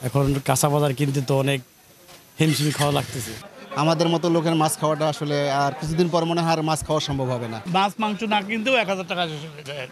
এখন কাঁচা বাজার কিনতে তো অনেক হিমশিম খাওয়া লাগতেছে। আমাদের মতো লোকের মাছ খাওয়াটা আসলে আর কিছুদিন পর মনে হয় আর মাছ খাওয়া সম্ভব হবে না। মাছ মাংস না কিনতেও 1000 টাকা শেষ হয়ে যায়।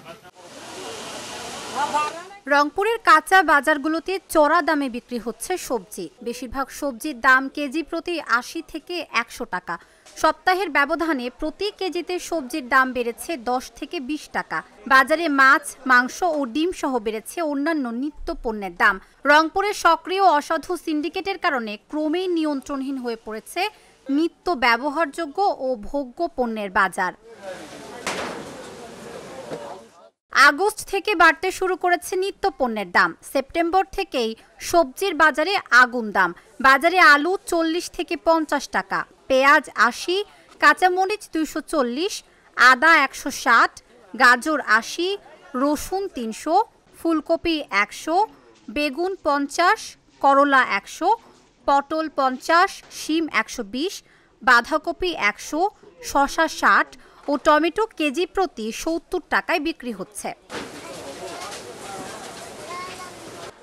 রংপুরের কাঁচা বাজারগুলোতে চড়া দামে বিক্রি হচ্ছে সবজি। বেশিরভাগ সবজির দাম কেজি প্রতি ৮০ থেকে ১০০ টাকা। সপ্তাহের ব্যবধানে প্রতি কেজিতে সবজির দাম বেড়েছে ১০ থেকে ২০ টাকা। বাজারে মাছ, মাংস ও ডিম সহ বেড়েছে অন্যান্য নিত্য পণ্যের দাম। রংপুরের সক্রিয় অসাধু সিন্ডিকেটের কারণে ক্রমেই নিয়ন্ত্রণহীন হয়ে পড়েছে নিত্য ব্যবহারযোগ্য ও ভোগ্য পণ্যের বাজার। আগস্ট থেকে বাড়তে শুরু করেছে নিত্য পণ্যের দাম। সেপ্টেম্বর থেকেই সবজির বাজারে আগুন দাম। বাজারে আলু ৪০ থেকে ৫০ টাকা, পেঁয়াজ ৮০, কাঁচামরিচ ২৪০, আদা ১৬০, গাজর ৮০, রসুন ৩০০, ফুলকপি ১০০, বেগুন ৫০, করলা ১০০, পটল ৫০, শিম ১২০, বাঁধাকপি ১০০, শসা ৬০ ও টমেটো কেজি প্রতি ৭০ টাকায় বিক্রি হচ্ছে।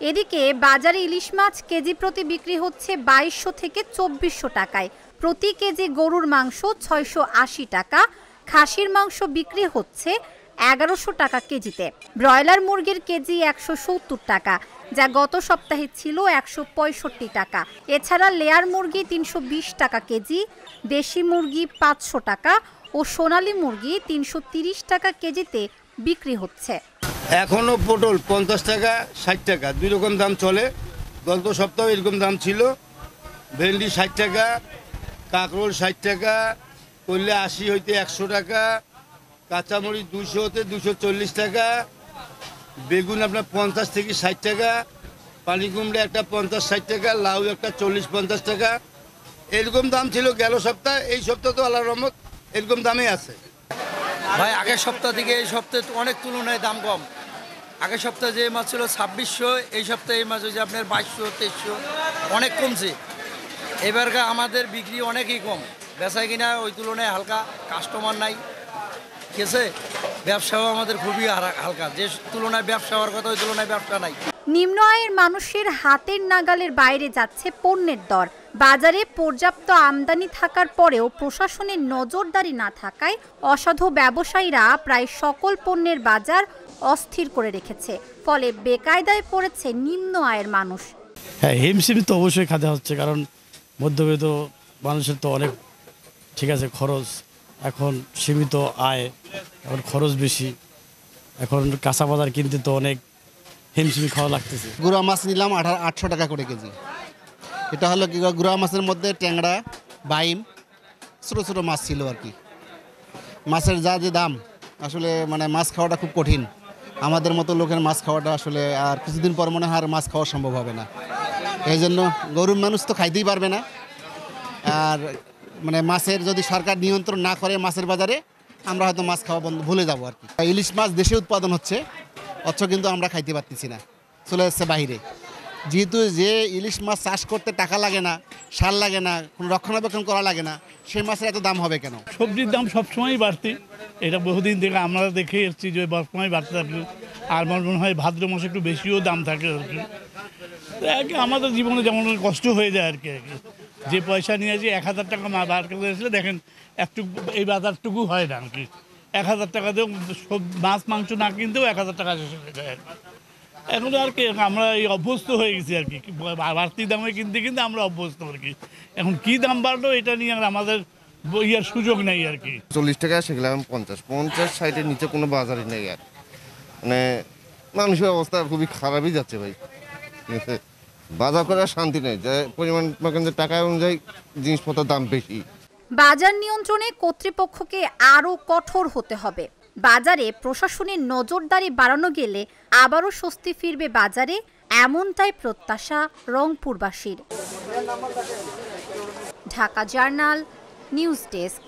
এদিকে বাজারে ইলিশ মাছ কেজি প্রতি বিক্রি হচ্ছে ২২০০ থেকে ২৪০০ টাকায়। প্রতি কেজি গরুর মাংস ৬৮০ টাকা, খাসির মাংস বিক্রি হচ্ছে ১১০০ টাকা কেজিতে। ব্রয়লার মুরগির কেজি ১৭০ টাকা, যা গত সপ্তাহে ছিল ১৬৫ টাকা। এছাড়া লেয়ার মুরগি ৩২০ টাকা কেজি, দেশি মুরগি ৫০০ টাকা ও সোনালী মুরগি ৩৩০ টাকা কেজিতে বিক্রি হচ্ছে। এখনও পটল ৫০ টাকা ৬০ টাকা, দুই রকম দাম চলে। গত সপ্তাহে এরকম দাম ছিল। ভেন্ডি ৬০ টাকা, কাঁকরোল ৬০ টাকা, করলে ৮০ হইতে ১০০ টাকা, কাঁচামরিচ ২০০ হতে ২৪০ টাকা, বেগুন আপনার ৫০ থেকে ৬০ টাকা, পানি কুমড়া একটা ৫০-৬০ টাকা, লাউ একটা ৪০-৫০ টাকা। এরকম দাম ছিল গেল সপ্তাহে। এই সপ্তাহে তো আল্লাহর রহমত এরকম দামে আছে। ভাই আগের সপ্তাহ থেকে এই সপ্তাহে অনেক তুলনায় দাম কম। আগের সপ্তাহে যে মাছ ছিল ২৬০০, এই সপ্তাহে এই মাছ হচ্ছে আপনার ২২০০-২৩০০, অনেক কমছে। এবারকার আমাদের বিক্রি অনেকই কম, বেচায় কিনা ওই তুলনায় হালকা, কাস্টমার নাই। ঠিক আছে, ব্যবসাও আমাদের খুবই হালকা, যে তুলনায় ব্যবসা হওয়ার কথা ওই তুলনায় ব্যবসা নাই। নিম্ন আয়ের মানুষের হাতের নাগালের বাইরে যাচ্ছে পণ্যের দর। বাজারে পর্যাপ্ত আমদানি থাকার পরেও প্রশাসনের নজরদারি না থাকায় অসাধু ব্যবসায়ীরা প্রায় সকল পণ্যের বাজার অস্থির করে রেখেছে। ফলে বেকায়দায় পড়েছে নিম্ন আয়ের মানুষ। হ্যাঁ, হিমশিম তো অবশ্যই খাতে হচ্ছে, কারণ মধ্যবিত্ত মানুষের তো অনেক ঠিক আছে খরচ, এখন সীমিত আয়, এখন খরচ বেশি, এখন কাঁচা বাজার কিনতে তো অনেক হিমশিম খাওয়া লাগতেছে। গুড়া মাছ নিলাম ৮০০ টাকা করে কেজি। এটা হলো কি, গুড়া মাছের মধ্যে ট্যাংরা, বাইম, ছোটো ছোটো মাছ ছিল আর কি। মাছের যা যে দাম, আসলে মানে মাছ খাওয়াটা খুব কঠিন। আমাদের মতো লোকের মাছ খাওয়াটা আসলে আর কিছুদিন পর মনে হয় আর মাছ খাওয়া সম্ভব হবে না। এই জন্য গরুর মানুষ তো খাইতেই পারবে না। আর মানে মাছের যদি সরকার নিয়ন্ত্রণ না করে মাছের বাজারে, আমরা হয়তো মাছ খাওয়া ভুলে যাবো আর কি। ইলিশ মাছ দেশে উৎপাদন হচ্ছে, অথচ কিন্তু আমরা খাইতে পারতেছি না, চলে যাচ্ছে বাইরে। যেহেতু যে ইলিশ মাছ চাষ করতে টাকা লাগে না, সার লাগে না, কোনো রক্ষণাবেক্ষণ করা লাগে না, সেই মাছের এত দাম হবে কেন? সবজির দাম সবসময়ই বাড়তি, এটা বহুদিন থেকে আমরা দেখে এসেছি যে সবসময় বাড়তে থাকে। আর আমার মনে হয় ভাদ্র মাসে একটু বেশিও দাম থাকে আর কি। আমাদের জীবনে যেমন কষ্ট হয়ে যায় আর কি। যে পয়সা নিয়ে যে ১০০০ টাকা বার করে এসে দেখেন একটুকু এই বাজারটুকু হয় না আর কি। ১০০০ টাকাতেও সব মাছ মাংস না কিনতেও ১০০০ টাকা শেষ হয়ে যায় আর কি। এখন আর কি আমরা এই অভ্যস্ত হয়ে গেছি আর কি, বাড়তি দামে কিনতে কিনতে আমরা অভ্যস্ত আর কি। এখন কি দাম বাড়লো এটা নিয়ে আর আমাদের ইয়ার সুযোগ নেই আর কি। ৪০ টাকা সেগুলো এখন ৫০-৬০-৬০-এর নিচে কোনো বাজারই নেই আর। মানে মানুষের অবস্থা খুবই খারাপই যাচ্ছে ভাই। ঠিক আছে, বাজার করার শান্তি নেই, যে পরিমাণ টাকা অনুযায়ী জিনিসপত্রের দাম বেশি। বাজার নিয়ন্ত্রণে কর্তৃপক্ষকে আরও কঠোর হতে হবে। বাজারে প্রশাসনের নজরদারি বাড়ানো গেলে আবারও স্বস্তি ফিরবে বাজারে, এমনটাই প্রত্যাশা রংপুরবাসীর। Dhaka journal, news desk.